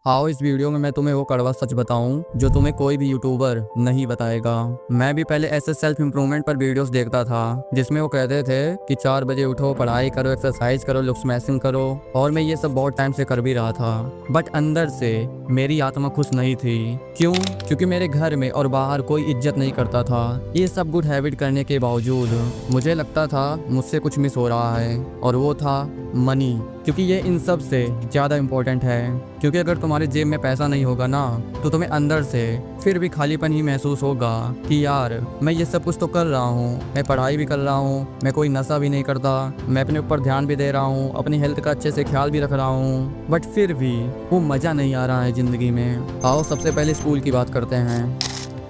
आओ इस वीडियो में मैं तुम्हें वो कड़वा सच बताऊं जो तुम्हें कोई भी यूट्यूबर नहीं बताएगा। मैं भी पहले ऐसे सेल्फ इंप्रूवमेंट पर वीडियोस देखता था जिसमें वो कहते थे कि 4 बजे उठो, पढ़ाई करो, एक्सरसाइज करो, लुक स्मैशिंग करो, और मैं ये सब बहुत टाइम से कर भी रहा था। बट अंदर से मेरी आत्मा खुश नहीं थी। क्यों? क्योंकि मेरे घर में और बाहर कोई इज्जत नहीं करता था। ये सब गुड हैबिट करने के बावजूद मुझे लगता था मुझसे कुछ मिस हो रहा है, और वो था मनी। क्योंकि ये इन सब से ज़्यादा इम्पोर्टेंट है। क्योंकि अगर तुम्हारे जेब में पैसा नहीं होगा ना, तो तुम्हें अंदर से फिर भी खालीपन ही महसूस होगा कि यार मैं ये सब कुछ तो कर रहा हूँ, मैं पढ़ाई भी कर रहा हूँ, मैं कोई नशा भी नहीं करता, मैं अपने ऊपर ध्यान भी दे रहा हूँ, अपनी हेल्थ का अच्छे से ख्याल भी रख रहा हूँ, बट फिर भी वो मज़ा नहीं आ रहा है ज़िंदगी में। आओ सबसे पहले स्कूल की बात करते हैं।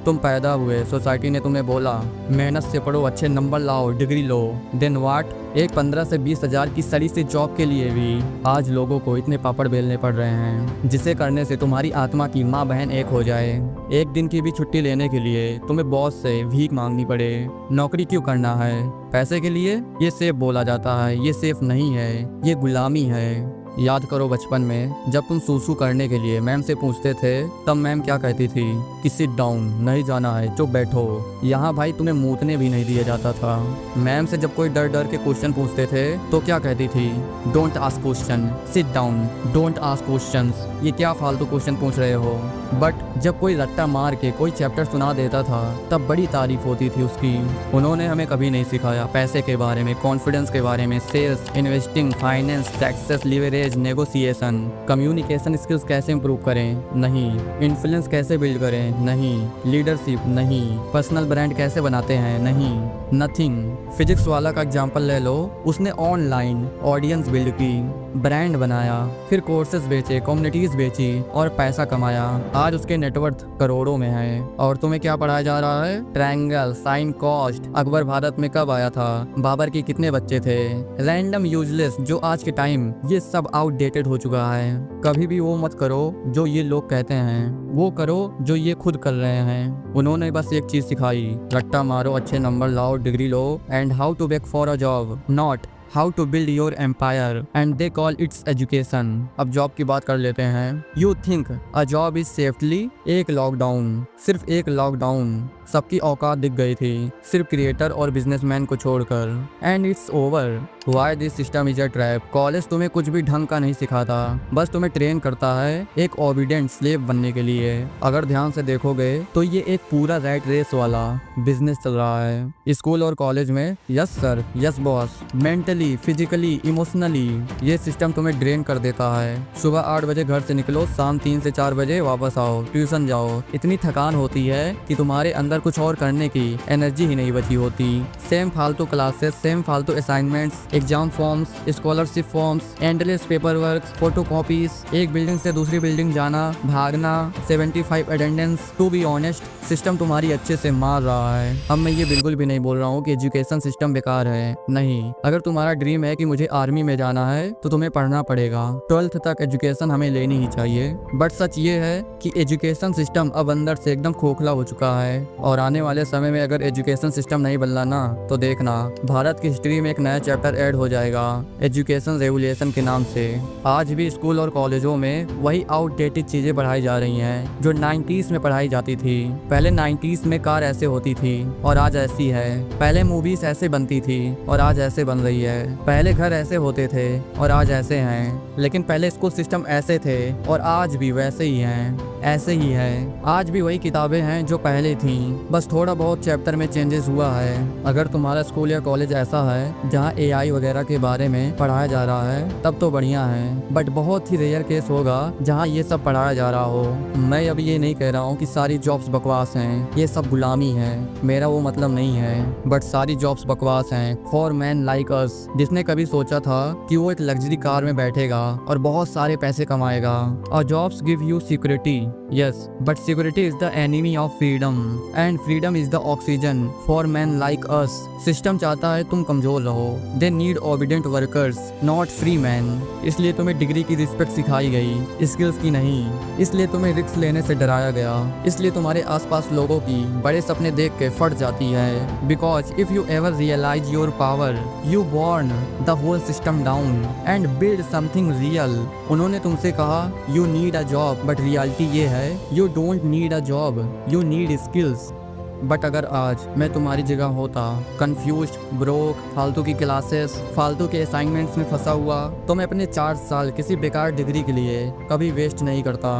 तुम पैदा हुए, सोसाइटी ने तुम्हें बोला मेहनत से पढ़ो, अच्छे नंबर लाओ, डिग्री लो। Then what? एक 15 से 20 हज़ार की सड़ी सी जॉब के लिए भी आज लोगों को इतने पापड़ बेलने पड़ रहे हैं, जिसे करने से तुम्हारी आत्मा की माँ बहन एक हो जाए। एक दिन की भी छुट्टी लेने के लिए तुम्हें बॉस से भीख मांगनी पड़े। नौकरी क्यों करना है? पैसे के लिए? ये सेफ बोला जाता है, ये सेफ नहीं है, ये गुलामी है। याद करो बचपन में जब तुम सूसू करने के लिए मैम से पूछते थे, तब मैम क्या कहती थी कि सिट डाउन, नहीं जाना है, चुप बैठो। यहाँ भाई तुम्हें मूतने भी नहीं दिया जाता था। मैम से जब कोई डर डर के क्वेश्चन पूछते थे तो क्या कहती थी? Don't ask question, sit down, don't ask questions. ये क्या फालतू क्वेश्चन पूछ रहे हो? बट जब कोई रट्टा मार के कोई चैप्टर सुना देता था तब बड़ी तारीफ होती थी उसकी। उन्होंने हमें कभी नहीं सिखाया पैसे के बारे में, कॉन्फिडेंस के बारे में, sales, investing, finance, taxes, leverage, negotiation, communication skills कैसे इंप्रूव करें, नहीं। इन्फ्लुएंस कैसे बिल्ड करें, नहीं। लीडरशिप, नहीं। पर्सनल ब्रांड कैसे बनाते हैं, नहीं। नथिंग। फिजिक्स वाला का एग्जांपल ले लो, उसने ऑनलाइन ऑडियंस बिल्ड की, ब्रांड बनाया, फिर कोर्सेज बेचे, कम्युनिटीज बेची और पैसा कमाया। आज उसके नेटवर्थ करोड़ों में है। और तुम्हें क्या पढ़ाया जा रहा है? Triangle, sine, cos. Akbar Bharat में कब आया था? बाबर के कितने बच्चे थे? रैंडम, यूजलेस, जो आज के टाइम ये सब आउटडेटेड हो चुका है। कभी भी वो मत करो जो ये लोग कहते हैं, वो करो जो ये खुद कर रहे हैं। उन्होंने बस एक चीज सिखाई, रट्टा मारो, अच्छे नंबर लाओ, डिग्री लो, and how to beg for a job, not how to build your empire, and they call it's education. अब जॉब की बात कर लेते हैं। You think a job is safely? एक लॉकडाउन, सिर्फ एक लॉकडाउन, सबकी औकात दिख गई थी, सिर्फ क्रिएटर और बिजनेसमैन को छोड़कर। And it's over. Why this system is a trap? College तुम्हें कुछ भी ढंग का नहीं सिखाता, बस तुम्हें ट्रेन करता है एक ओबीडिएंट स्लेव बनने के लिए। अगर ध्यान से देखोगे तो ये एक पूरा रैट रेस वाला बिजनेस चल रहा है स्कूल और कॉलेज में। Yes sir, yes boss. Mentally, physically, emotionally ये सिस्टम तुम्हें ड्रेन कर देता है। सुबह 8 बजे घर से निकलो, शाम 3 से 4 बजे वापस आओ, ट्यूशन जाओ। इतनी थकान होती है कि तुम्हारे अंदर कुछ और करने की एनर्जी ही नहीं बची होती। सेम फालतू क्लासेस, सेम फालतू assignments, exam forms, scholarship forms, endless paper work, photo copies, एक बिल्डिंग से दूसरी बिल्डिंग जाना, भागना, 75 अटेंडेंस। टू बी ऑनेस्ट, सिस्टम तुम्हारी अच्छे से मार रहा है। अब मैं ये बिल्कुल भी नहीं बोल रहा हूँ कि एजुकेशन सिस्टम बेकार है, नहीं। अगर तुम्हारा ड्रीम है कि मुझे आर्मी में जाना है तो तुम्हें पढ़ना पड़ेगा। 12th तक एजुकेशन हमें लेनी ही चाहिए। बट सच ये है कि एजुकेशन सिस्टम अब अंदर से एकदम खोखला हो चुका है, और आने वाले समय में अगर एजुकेशन सिस्टम नहीं बदला ना, तो देखना भारत की हिस्ट्री में एक नया चैप्टर ऐड हो जाएगा एजुकेशन रेवोल्यूशन के नाम से। आज भी स्कूल और कॉलेजों में वही आउटडेटेड चीजें पढ़ाई जा रही हैं जो 90s में पढ़ाई जाती थी। पहले 90s में कार ऐसे होती थी और आज ऐसी है। पहले मूवीज ऐसे बनती थी और आज ऐसे बन रही है। पहले घर ऐसे होते थे और आज ऐसे हैं। लेकिन पहले स्कूल सिस्टम ऐसे थे और आज भी वैसे ही हैं, ऐसे ही है। आज भी वही किताबें हैं जो पहले थी, बस थोड़ा बहुत चैप्टर में चेंजेस हुआ है। अगर तुम्हारा स्कूल या कॉलेज ऐसा है जहाँ AI वगैरह के बारे में पढ़ाया जा रहा है तब तो बढ़िया है। बट बहुत ही रेयर केस होगा जहाँ ये सब पढ़ाया जा रहा हो। मैं अभी ये नहीं कह रहा हूँ कि सारी जॉब्स बकवास हैं, ये सब गुलामी है, मेरा वो मतलब नहीं है। बट सारी जॉब्स बकवास हैं फॉर मैन लाइक अस, जिसने कभी सोचा था कि वो एक लग्जरी कार में बैठेगा और बहुत सारे पैसे कमाएगा। और jobs give you security, yes, but security is the enemy of freedom and freedom is the oxygen for man like us. System चाहता है तुम कमजोर रहो। They need obedient workers not free man. इसलिए तुम्हें डिग्री की रिस्पेक्ट सिखाई गई, स्किल्स की नहीं। इसलिए तुम्हें रिस्क लेने से डराया गया। इसलिए तुम्हारे आसपास लोगों की बड़े सपने देख के फट जाती है। Because if you ever realise your power you burn the whole system down and build something real. उन्होंने तुमसे कहा you need a job, but reality ये है you don't need a job, you need skills. But अगर आज मैं तुम्हारी जगह होता, कंफ्यूज्ड, ब्रोक, फालतू की क्लासेस, फालतू के असाइनमेंट्स में फंसा हुआ, तो मैं अपने 4 साल किसी बेकार डिग्री के लिए कभी वेस्ट नहीं करता।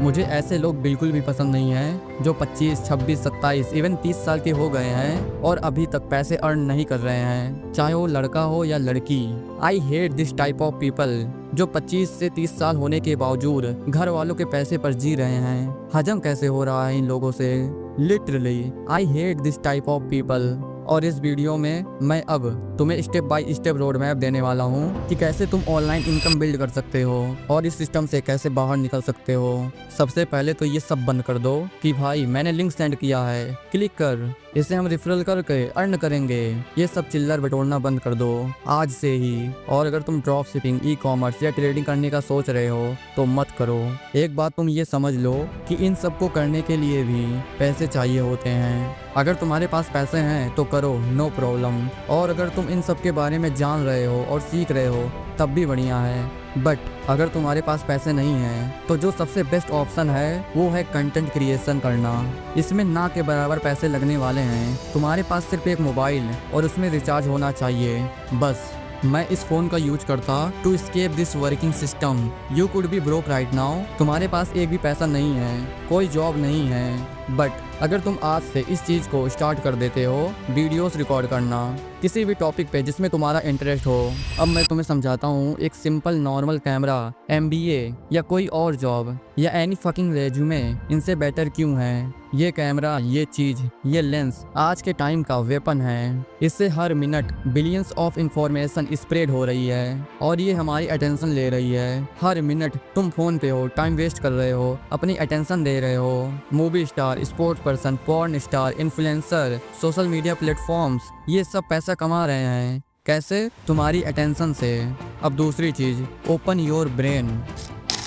मुझे ऐसे लोग बिल्कुल भी पसंद नहीं हैं जो 25, 26, 27, इवन 30 साल के हो गए हैं और अभी तक पैसे अर्न नहीं कर रहे हैं, चाहे वो लड़का हो या लड़की। I hate this type of people जो 25 से 30 साल होने के बावजूद घर वालों के पैसे पर जी रहे हैं। हजम कैसे हो रहा है इन लोगों से? Literally I hate this type of people. और इस वीडियो में मैं अब तुम्हें step by step road map देने वाला हूँ कि कैसे तुम ऑनलाइन इनकम बिल्ड कर सकते हो और इस सिस्टम से कैसे बाहर निकल सकते हो। सबसे पहले तो ये सब बंद कर दो कि भाई मैंने लिंक सेंड किया है, क्लिक कर, इसे हम रेफरल करके अर्न करेंगे। ये सब चिल्लर बटोरना बंद कर दो आज से ही। और अगर तुम ड्रॉप शिपिंग, ई कॉमर्स या ट्रेडिंग करने का सोच रहे हो तो मत करो। एक बात तुम ये समझ लो कि इन सब को करने के लिए भी पैसे चाहिए होते हैं। अगर तुम्हारे पास पैसे हैं तो करो, नो प्रॉब्लम। और अगर तुम इन सब के बारे में जान रहे हो और सीख रहे हो तब भी बढ़िया है। बट अगर तुम्हारे पास पैसे नहीं हैं तो जो सबसे बेस्ट ऑप्शन है वो है कंटेंट क्रिएशन करना। इसमें ना के बराबर पैसे लगने वाले हैं। तुम्हारे पास सिर्फ एक मोबाइल और उसमें रिचार्ज होना चाहिए, बस। मैं इस फोन का यूज करता to escape this working system. You could be broke right now. तुम्हारे पास एक भी पैसा नहीं है, कोई जॉब नहीं है, बट अगर तुम आज से इस चीज़ को स्टार्ट कर देते हो, वीडियोस रिकॉर्ड करना किसी भी टॉपिक पे जिसमें तुम्हारा इंटरेस्ट हो। अब मैं तुम्हें समझाता हूँ, एक सिंपल नॉर्मल कैमरा, MBA या कोई और जॉब या एनी फकिंग रेज्यूमे इनसे बेटर क्यों है। ये कैमरा, ये चीज, ये लेंस आज के टाइम का वेपन है। इससे हर minute billions of information spread हो रही है और ये हमारी अटेंशन ले रही है। हर मिनट तुम फोन पे हो, टाइम वेस्ट कर रहे हो, अपनी अटेंशन दे रहे हो। Movie star, sports person, porn star, influencer, social media platforms, ये सब पैसा कमा रहे हैं। कैसे? तुम्हारी अटेंशन से। अब दूसरी चीज, ओपन योर ब्रेन।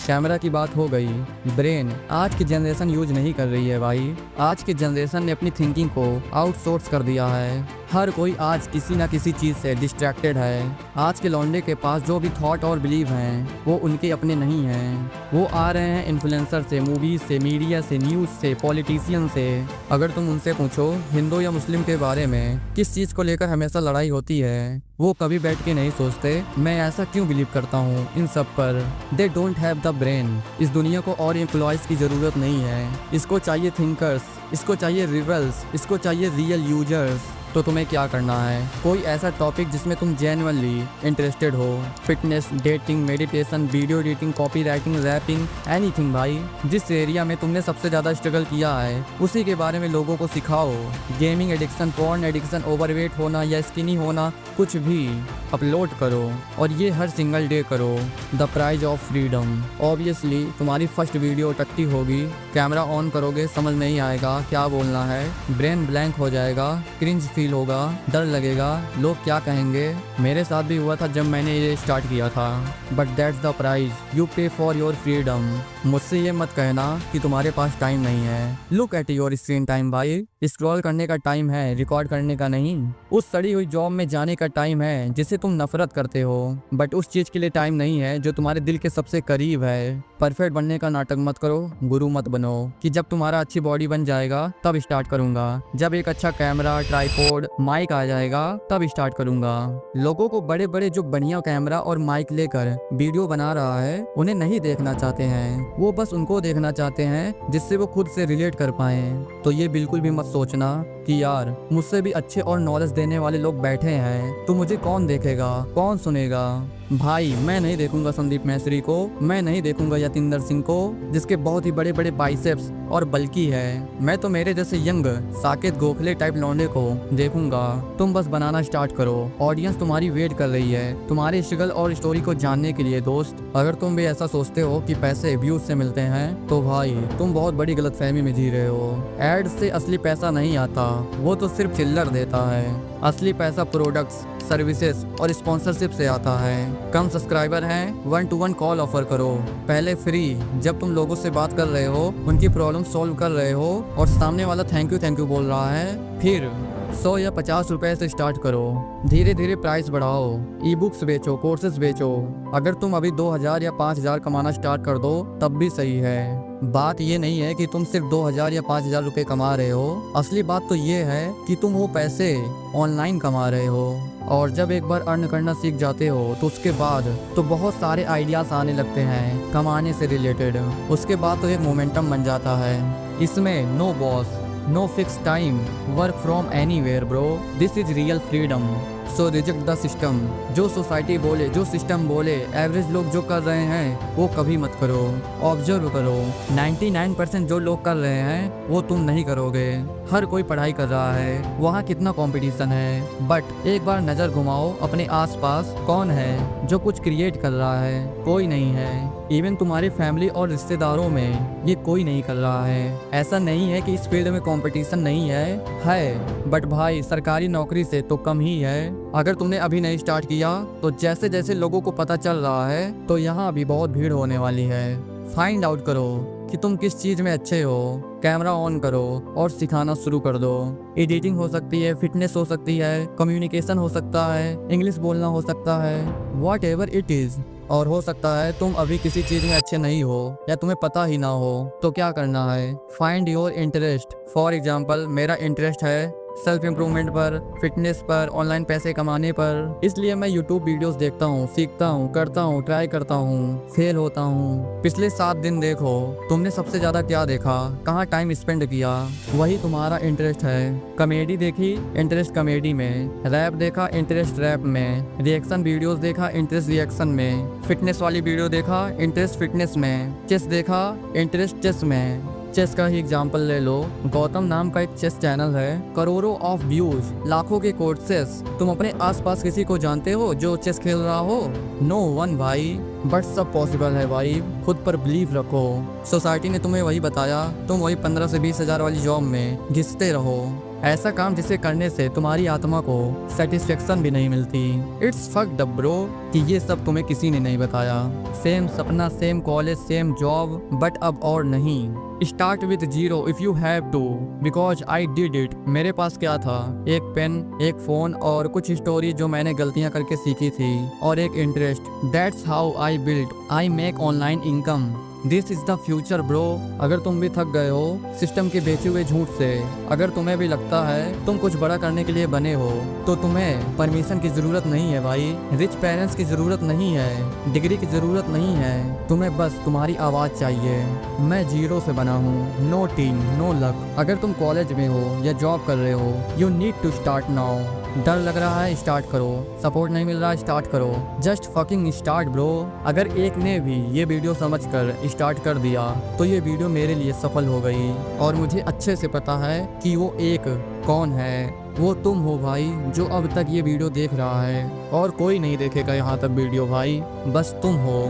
कैमरा की बात हो गई, ब्रेन आज की जनरेशन यूज नहीं कर रही है भाई। आज की जनरेशन ने अपनी थिंकिंग को आउटसोर्स कर दिया है। हर कोई आज किसी ना किसी चीज़ से डिस्ट्रैक्टेड है। आज के लौंडे के पास जो भी थॉट और बिलीव हैं वो उनके अपने नहीं हैं। वो आ रहे हैं इन्फ्लुएंसर से, मूवीज से, मीडिया से, न्यूज़ से, पॉलिटिशियन से। अगर तुम उनसे पूछो हिंदू या मुस्लिम के बारे में किस चीज़ को लेकर हमेशा लड़ाई होती है, वो कभी बैठ के नहीं सोचते मैं ऐसा क्यों बिलीव करता हूँ इन सब पर। They don't have the brain. इस दुनिया को और एम्प्लॉयज की ज़रूरत नहीं है। इसको चाहिए थिंकर्स, इसको चाहिए रिबल्स, इसको चाहिए रियल यूजर्स। तो तुम्हें क्या करना है? कोई ऐसा टॉपिक जिसमें तुम जेन्युइनली इंटरेस्टेड हो। Fitness, dating, meditation, video editing, copy writing, rapping, anything भाई। जिस एरिया में तुमने सबसे ज़्यादा स्ट्रगल किया है उसी के बारे में लोगों को सिखाओ। Gaming addiction, porn addiction, overweight होना या स्किनी होना, कुछ भी अपलोड करो और ये हर सिंगल डे करो। The price of freedom. Obviously तुम्हारी फर्स्ट वीडियो टट्टी होगी, कैमरा ऑन करोगे समझ नहीं आएगा क्या बोलना है, ब्रेन ब्लैंक हो जाएगा, क्रिंज फील होगा, डर लगेगा, लोग क्या कहेंगे। मेरे साथ भी हुआ था जब मैंने ये स्टार्ट किया था। But that's the price you pay for your freedom. मुझसे ये मत कहना कि तुम्हारे पास टाइम नहीं है। Look at your screen time भाई। स्क्रॉल करने का टाइम है, रिकॉर्ड करने का नहीं। उस सड़ी हुई जॉब में जाने का टाइम है जिसे तुम नफरत करते हो, बट उस चीज के लिए टाइम नहीं है जो तुम्हारे दिल के सबसे करीब है। परफेक्ट बनने का नाटक मत करो, गुरु मत बनो कि जब तुम्हारा अच्छी बॉडी बन जाएगा तब स्टार्ट करूंगा, जब एक अच्छा कैमरा, ट्राइपॉड, माइक आ जाएगा तब स्टार्ट करूंगा। लोगों को बड़े बड़े जो बढ़िया कैमरा और माइक लेकर वीडियो बना रहा है उन्हें नहीं देखना चाहते हैं, वो बस उनको देखना चाहते हैं जिससे वो खुद से रिलेट कर पाए। तो ये बिल्कुल भी मत सोचना कि यार मुझसे भी अच्छे और नॉलेज देने वाले लोग बैठे हैं तो मुझे कौन देखेगा, कौन सुनेगा। भाई मैं नहीं देखूंगा संदीप मैसरी को, मैं नहीं देखूंगा यतिंदर सिंह को जिसके बहुत ही बड़े बड़े बाइसेप्स और बल्कि है। मैं तो मेरे जैसे यंग साकेत गोखले टाइप लौंडे को देखूंगा। तुम बस बनाना स्टार्ट करो, ऑडियंस तुम्हारी वेट कर रही है तुम्हारी स्ट्रगल और स्टोरी को जानने के लिए। दोस्त अगर तुम भी ऐसा सोचते हो कि पैसे व्यूज से मिलते हैं तो भाई तुम बहुत बड़ी गलतफहमी में जी रहे हो। एड से असली पैसा नहीं आता, वो तो सिर्फ चिल्लर देता है। असली पैसा प्रोडक्ट्स, सर्विसेज और स्पॉन्सरशिप से आता है। कम सब्सक्राइबर हैं 1-to-1 कॉल ऑफर करो, पहले फ्री। जब तुम लोगों से बात कर रहे हो, उनकी प्रॉब्लम सॉल्व कर रहे हो और सामने वाला थैंक यू बोल रहा है, फिर 100 या 50 रुपए से स्टार्ट करो। धीरे धीरे प्राइस बढ़ाओ, ई बुक्स बेचो, कोर्सेज बेचो। अगर तुम अभी 2000 या 5000 कमाना स्टार्ट कर दो तब भी सही है। बात ये नहीं है कि तुम सिर्फ 2000 या 5000 रुपए कमा रहे हो, असली बात तो ये है कि तुम वो पैसे ऑनलाइन कमा रहे हो। और जब एक बार अर्न करना सीख जाते हो तो उसके बाद तो बहुत सारे आइडियाज आने लगते हैं कमाने से रिलेटेड। उसके बाद तो एक मोमेंटम बन जाता है। इसमें no boss, no fix time, work from anywhere bro, this is real freedom. So reject the system. जो सोसाइटी बोले, जो सिस्टम बोले, एवरेज लोग जो कर रहे हैं वो कभी मत करो। ऑब्जर्व करो, 99% जो लोग कर रहे हैं वो तुम नहीं करोगे। हर कोई पढ़ाई कर रहा है, वहाँ कितना कंपटीशन है। बट एक बार नज़र घुमाओ अपने आसपास, कौन है जो कुछ क्रिएट कर रहा है? कोई नहीं है। इवन तुम्हारी फैमिली और रिश्तेदारों में ये कोई नहीं कर रहा है। ऐसा नहीं है कि इस फील्ड में कंपटीशन नहीं है, बट भाई सरकारी नौकरी से तो कम ही है। अगर तुमने अभी नहीं स्टार्ट किया तो जैसे जैसे लोगों को पता चल रहा है तो यहाँ अभी बहुत भीड़ होने वाली है। फाइंड आउट करो कि तुम किस चीज में अच्छे हो, कैमरा ऑन करो और सिखाना शुरू कर दो। एडिटिंग हो सकती है, फिटनेस हो सकती है, कम्युनिकेशन हो सकता है, इंग्लिश बोलना हो सकता है, वॉट एवर इट इज। और हो सकता है तुम अभी किसी चीज में अच्छे नहीं हो या तुम्हें पता ही ना हो, तो क्या करना है? Find your interest. For example मेरा इंटरेस्ट है सेल्फ इम्प्रूवमेंट पर, फिटनेस पर, ऑनलाइन पैसे कमाने पर। इसलिए मैं यूट्यूब वीडियोस देखता हूँ, सीखता हूँ, करता हूँ, ट्राई करता हूँ, फेल होता हूँ। पिछले 7 दिन देखो, तुमने सबसे ज्यादा क्या देखा, कहाँ टाइम स्पेंड किया, वही तुम्हारा इंटरेस्ट है। कॉमेडी देखी, इंटरेस्ट कॉमेडी में। रैप देखा, इंटरेस्ट रैप में। रिएक्शन वीडियोस देखा, इंटरेस्ट रिएक्शन में। फिटनेस वाली वीडियो देखा, इंटरेस्ट फिटनेस में। चेस देखा, इंटरेस्ट चेस में। चेस का ही एग्जाम्पल ले लो, गौतम नाम का एक चेस चैनल है, करोड़ों ऑफ व्यूज, लाखों के कोर्सेस। तुम अपने आसपास किसी को जानते हो जो चेस खेल रहा हो? नो वन भाई, बट सब पॉसिबल है भाई। खुद पर बिलीव रखो। सोसाइटी ने तुम्हें वही बताया, तुम वही 15 से 20 हजार वाली जॉब में घिसते रहो। ऐसा काम जिसे करने से तुम्हारी आत्मा को सेटिस्फेक्शन भी नहीं मिलती। इट्स फक्ड अप ब्रो कि ये सब तुम्हें किसी ने नहीं बताया। सेम सपना, same college, same job, but अब और नहीं। Start with 0 if you have to, because I did it. मेरे पास क्या था? एक पेन, एक फोन और कुछ स्टोरी जो मैंने गलतियां करके सीखी थी, और एक interest. That's how I build, I make online income. This is the future bro. अगर तुम भी थक गए हो सिस्टम के बेचे हुए झूठ से, अगर तुम्हें भी लगता है तुम कुछ बड़ा करने के लिए बने हो, तो तुम्हें परमिशन की जरूरत नहीं है भाई। रिच पेरेंट्स की जरूरत नहीं है, डिग्री की जरूरत नहीं है, तुम्हें बस तुम्हारी आवाज चाहिए। मैं 0 से बना हूँ, नो टीम, नो लक। अगर तुम कॉलेज में हो या जॉब कर रहे हो, you need to start now. डर लग रहा है, स्टार्ट करो। सपोर्ट नहीं मिल रहा, स्टार्ट करो। Just fucking start bro. अगर एक ने भी ये वीडियो समझकर स्टार्ट कर दिया तो ये वीडियो मेरे लिए सफल हो गई। और मुझे अच्छे से पता है कि वो एक कौन है। वो तुम हो भाई, जो अब तक ये वीडियो देख रहा है, और कोई नहीं देखेगा यहाँ तक वीडियो भाई, बस तुम हो।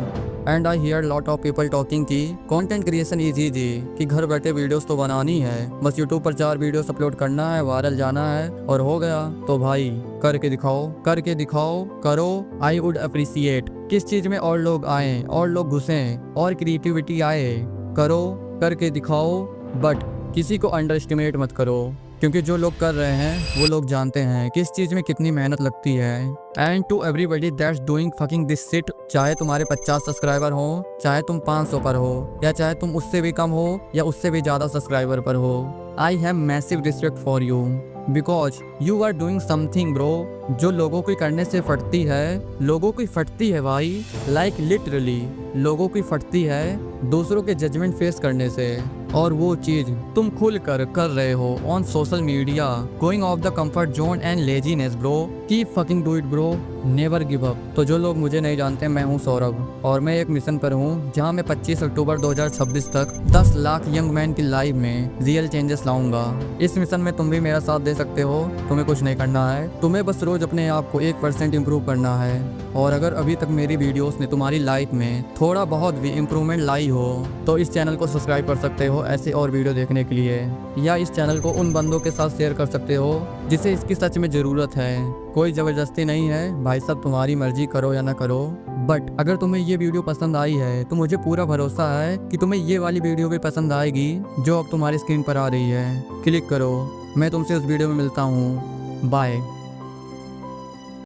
And I hear lot of people talking की कंटेंट क्रिएशन इज इजी, कि घर बैठे वीडियोस तो बनानी है, बस यूट्यूब पर 4 वीडियोस अपलोड करना है, वायरल जाना है और हो गया। तो भाई करके दिखाओ, करके दिखाओ, करो। I would appreciate. किस चीज में और लोग आए और लोग घुसें और क्रिएटिविटी आए, करो, करके दिखाओ। बट किसी को अंडर एस्टिमेट मत करो, क्योंकि जो लोग कर रहे हैं वो लोग जानते हैं किस चीज में कितनी मेहनत लगती है। And to everybody that's doing fucking this shit, चाहे तुम्हारे 50 सब्सक्राइबर हो, चाहे तुम 500 पर हो, या चाहे तुम उससे भी कम हो या उससे भी ज्यादा सब्सक्राइबर पर हो, I have massive respect for you, because you are doing something bro, जो लोगों की करने से फटती है। लोगों की फटती है भाई, लाइक लिटरली लोगों की फटती है दूसरों के जजमेंट फेस करने से। और वो चीज तुम खुल कर रहे हो on social media, going of the comfort zone and laziness bro, keep fucking do it bro, never give up. तो जो लोग मुझे नहीं जानते, मैं हूँ सौरभ और मैं एक मिशन पर हूँ जहाँ मैं 25 अक्टूबर 2026 तक 10 लाख यंग मैन की लाइफ में रियल चेंजेस लाऊंगा। इस मिशन में तुम भी मेरा साथ दे सकते हो। तुम्हें कुछ नहीं करना है, तुम्हें बस रोज अपने आप को 1% इम्प्रूव करना है। और अगर अभी तक मेरी वीडियोस ने तुम्हारी लाइफ में थोड़ा बहुत भी इम्प्रूवमेंट लाई हो तो इस चैनल को सब्सक्राइब कर सकते हो ऐसे और वीडियो देखने के लिए, या इस चैनल को उन बंदों के साथ शेयर कर सकते हो जिसे इसकी सच में ज़रूरत है। कोई ज़बरदस्ती नहीं है भाई साहब, तुम्हारी मर्जी, करो या ना करो। बट अगर तुम्हें ये वीडियो पसंद आई है तो मुझे पूरा भरोसा है कि तुम्हें ये वाली वीडियो भी पसंद आएगी जो अब तुम्हारी स्क्रीन पर आ रही है। क्लिक करो। मैं तुमसे उस वीडियो में मिलता हूँ। बाय।